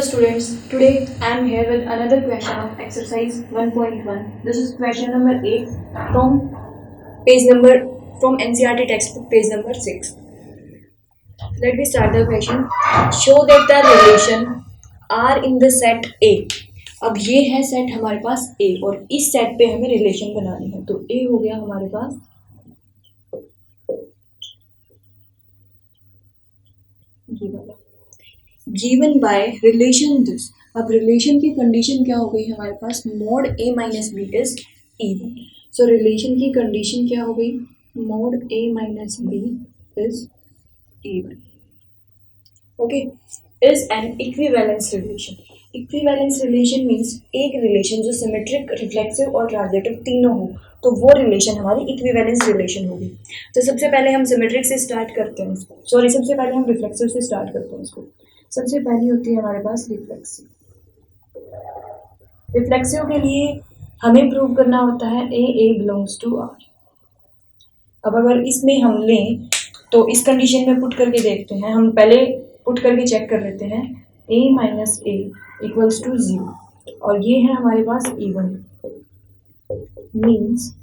students, today I am here with another question of exercise 1.1. This is question number 8 from page number from NCERT textbook page number 6. Let me start the question. Show that the relation R in the set A. अब ये है set हमारे पास A और इस set पे हमें relation बनानी है, तो A हो गया हमारे पास ये वाला गिवन बाय रिलेशन दिस। अब रिलेशन की कंडीशन क्या हो गई हमारे पास, mod A minus B is even. So relation की कंडीशन क्या हो गई, mod A minus B is even. Okay, is an equivalence relation. Equivalence relation means एक रिलेशन जो सिमेट्रिक, रिफ्लेक्सिव और ट्रांजिटिव तीनों हो, तो वो रिलेशन हमारी इक्विवेलेंस रिलेशन होगी। तो सबसे पहले हम सिमेट्रिक से स्टार्ट करते हैं उसको, सबसे पहले हम रिफ्लेक्सिव से स्टार्ट करते हैं उसको। सबसे पहली होती है हमारे पास रिफ्लेक्सिव। रिफ्लेक्सिव के लिए हमें प्रूव करना होता है ए बिलोंग्स टू आर। अब अगर इसमें हम लें तो इस कंडीशन में पुट करके देखते हैं, हम पहले पुट करके चेक कर लेते हैं। A minus A equals to 0 और ये है हमारे पास even, means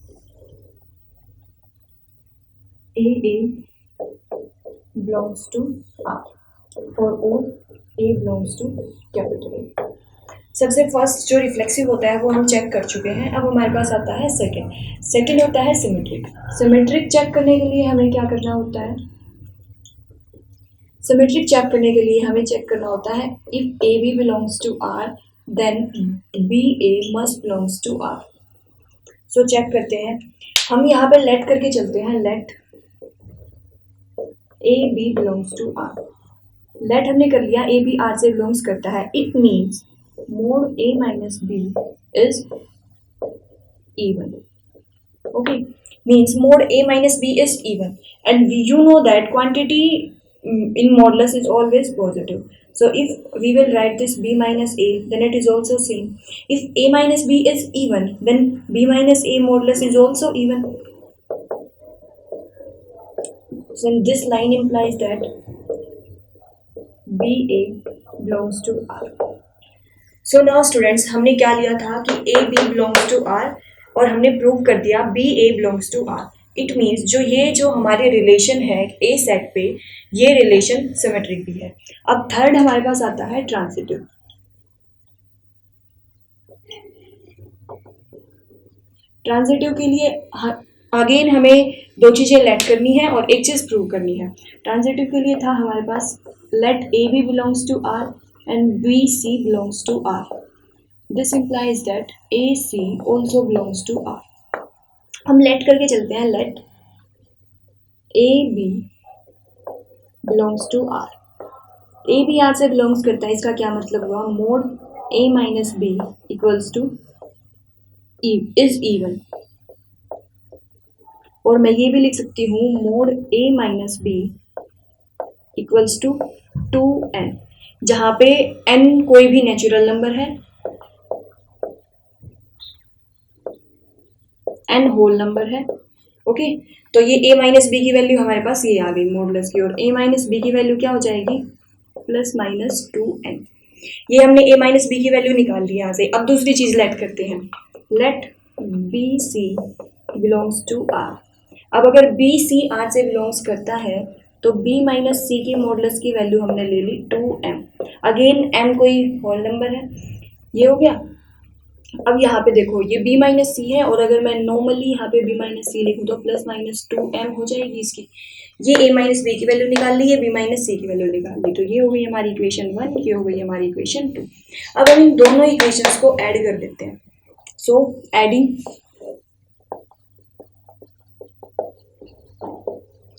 A belongs to R for all A belongs to capital A। सबसे फर्स्ट जो रिफ्लेक्सिव होता है वो हम चेक कर चुके हैं। अब हमारे पास आता है सेकंड होता है सिमेट्रिक। सिमेट्रिक चेक करने के लिए हमें क्या करना होता है, सिमेट्रिक चेक करने के लिए हमें चेक करना होता है if A B belongs to R then B A must belongs to R. So check करते हैं, हम यहाँ पे लेट करके चलते हैं, let A B belongs to R. Let हमने कर लिया, ए बी आर से बिलोंग्स करता है। It means mod A minus B is even. Okay, means mod A minus B is even and you know that quantity in modulus is always positive. So if we will write this b minus a, then it is also same. If a minus b is even, then b minus a modulus is also even. So this line implies that B A belongs to R. So now students, हमने क्या लिया था कि A B belongs to R और हमने prove कर दिया B A belongs to R. It means जो हमारे रिलेशन है ए सेट पे, ये रिलेशन सिमेट्रिक भी है। अब थर्ड हमारे पास आता है ट्रांजिटिव। ट्रांजिटिव के लिए अगेन हमें दो चीज़ें लेट करनी है और एक चीज़ प्रूव करनी है। ट्रांजिटिव के लिए था हमारे पास let AB belongs to R and BC belongs to R. This implies that AC also belongs to R. हम let करके चलते हैं, let AB belongs to R. AB R से belongs करता है, इसका क्या मतलब हुआ, mode A minus B equals to is even। और मैं ये भी लिख सकती हूँ mod A minus B equals to 2n, जहां पे n कोई भी नेचुरल नंबर है, n होल नंबर है। ओके, तो ये a माइनस बी की वैल्यू हमारे पास ये आ गई मॉडुलस की, और a माइनस बी की वैल्यू क्या हो जाएगी, प्लस माइनस 2n। ये हमने a माइनस बी की वैल्यू निकाल ली यहाँ से। अब दूसरी चीज लेट करते हैं, let B C belongs to R. अब अगर बी सी आर से बिलोंग्स करता है तो b माइनस सी की मॉडुलस की वैल्यू हमने ले ली 2m। अगेन m कोई होल नंबर है, ये हो गया। अब यहाँ पे देखो ये b माइनस सी है, और अगर मैं नॉर्मली यहाँ पे b माइनस सी लिखूँ तो प्लस माइनस 2m हो जाएगी इसकी। ये a माइनस बी की वैल्यू निकाल ली, ये b माइनस सी की वैल्यू निकाल ली, तो ये हो गई हमारी इक्वेशन 1, ये हो गई हमारी इक्वेशन 2। अब हम इन दोनों इक्वेशंस को ऐड कर देते हैं। So adding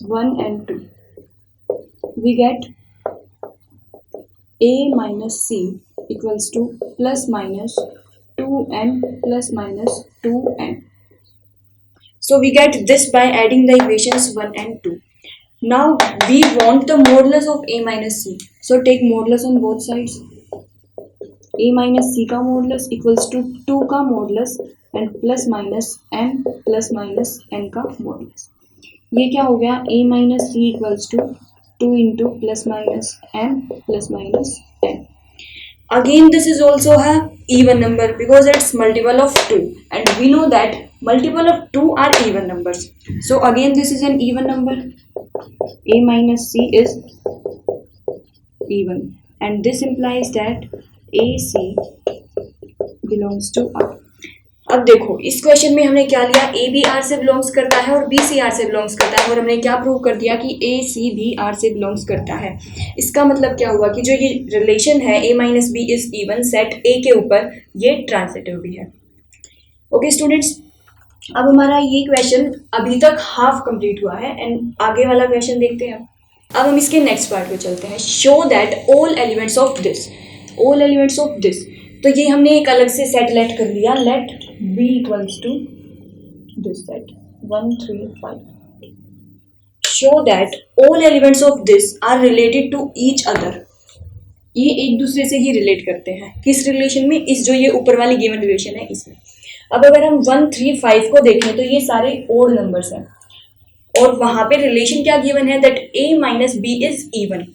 1 and 2, we get a minus c equals to plus minus 2n plus minus 2n. So we get this by adding the equations 1 and 2. Now we want the modulus of a minus c. So take modulus on both sides. a minus c का modulus equals to 2 का modulus and plus minus n plus minus n का modulus. ये क्या हो गया, a minus c equals to 2 into plus minus n plus minus n। Again, this is also a even number because it's multiple of 2, and we know that multiple of 2 are even numbers. So again, this is an even number. A minus C is even, and this implies that AC belongs to R. अब देखो, इस question में हमने क्या लिया, ए भी are से belongs करता है और बी सी आर से बिलोंग्स करता है, और हमने क्या प्रूव कर दिया कि ए सी भी आर से बिलोंग्स करता है। इसका मतलब क्या हुआ कि जो ये रिलेशन है A minus B is even set A के ऊपर, ये ट्रांसिटिव भी है। ओके स्टूडेंट्स, अब हमारा ये क्वेश्चन अभी तक हाफ कंप्लीट हुआ है एंड आगे वाला क्वेश्चन देखते हैं। अब हम इसके नेक्स्ट पार्ट पे चलते हैं। Show that all elements of this, all elements of this, तो ये हमने एक अलग से सेट लेट कर लिया, let B equals to this set 1 3 5। Show that all elements of this are related to each other, ये एक दूसरे से ही रिलेट करते हैं। किस रिलेशन में? इस जो ये ऊपर वाली गिवन रिलेशन है इसमें। अब अगर हम 1 3 5 को देखें तो ये सारे ओड नंबर्स हैं, और वहां पे रिलेशन क्या गिवन है, that a minus B is even.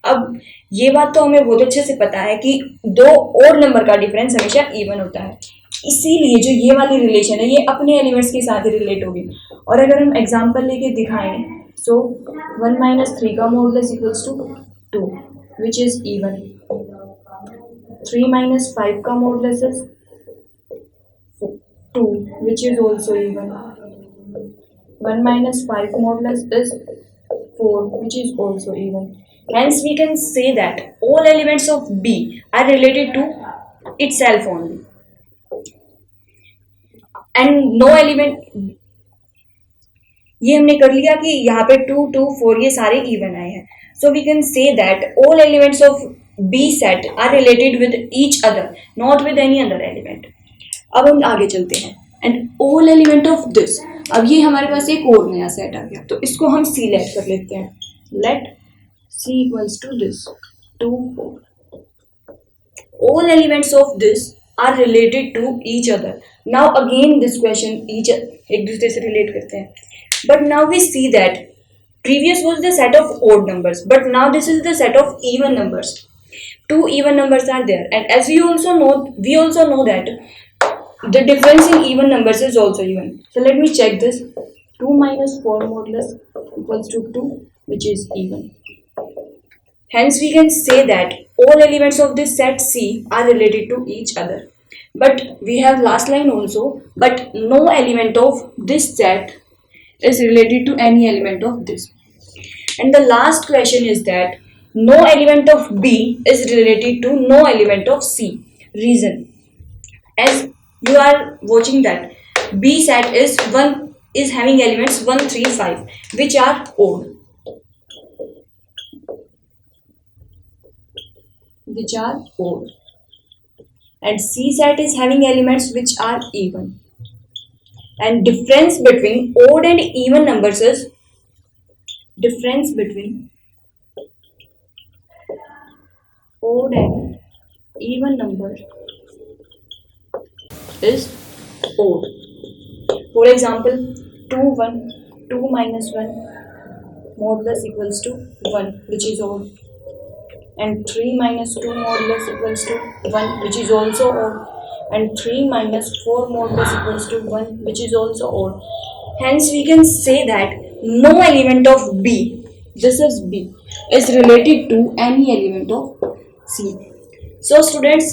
अब ये बात तो हमें बहुत अच्छे से पता है कि दो और नंबर का डिफरेंस हमेशा इवन होता है, इसीलिए जो ये वाली रिलेशन है ये अपने एलिमेंट्स के साथ रिलेट होगी। और अगर हम एग्जांपल लेके दिखाएं, सो 1 माइनस 3 का modulus equals to 2 which is even, 3 minus 5 का modulus is 2 which is also even, 1 minus 5 modulus is 4 which is also even. Hence we can say that all elements of B are related to itself only, and no element, ये हमने कर लिया कि यहाँ पे 2 2 4 ये सारे even आए हैं. So we can say that all elements of B set are related with each other, not with any other element. अब हम आगे चलते हैं, and all element of this, अब ये हमारे पास एक और नया सेट आ गया, तो इसको हम सी लेट कर लेते हैं, let C equals to this 2 4। All elements of this are related to each other. Now again this question each एक दूसरे से रिलेट करते हैं, but now we see that previous was the set of odd numbers, but now this is the set of even numbers. Two even numbers are there, and as we also know that the difference in even numbers is also even. So let me check this. 2 minus 4 modulus equals to 2 which is even. Hence we can say that all elements of this set C are related to each other. But we have last line also, but no element of this set is related to any element of this. And the last question is that no element of B is related to no element of C. Reason, as you are watching that B set is having elements 1 3 5 which are odd, and C set is having elements which are even, and difference between odd and even numbers is odd and even number is odd. For example, 2 1, 2 minus 1 modulus equals to 1 which is odd, and 3 minus 2 modulus equals to 1 which is also odd, and 3 minus 4 modulus equals to 1 which is also odd. Hence we can say that no element of B, this is B, is related to any element of C. So students,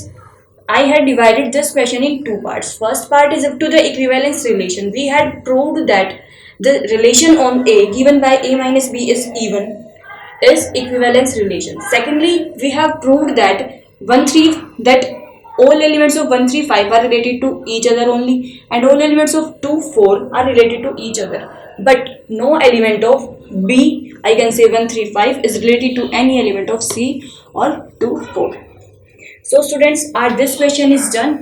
I had divided this question in two parts. First part is up to the equivalence relation. We had proved that the relation on A given by A minus B is even is equivalence relation. Secondly, we have proved that that all elements of 1 3 5 are related to each other only, and all elements of 2 4 are related to each other, but no element of B, I can say 1 3 5, is related to any element of C or 2 4. So students, this question is done.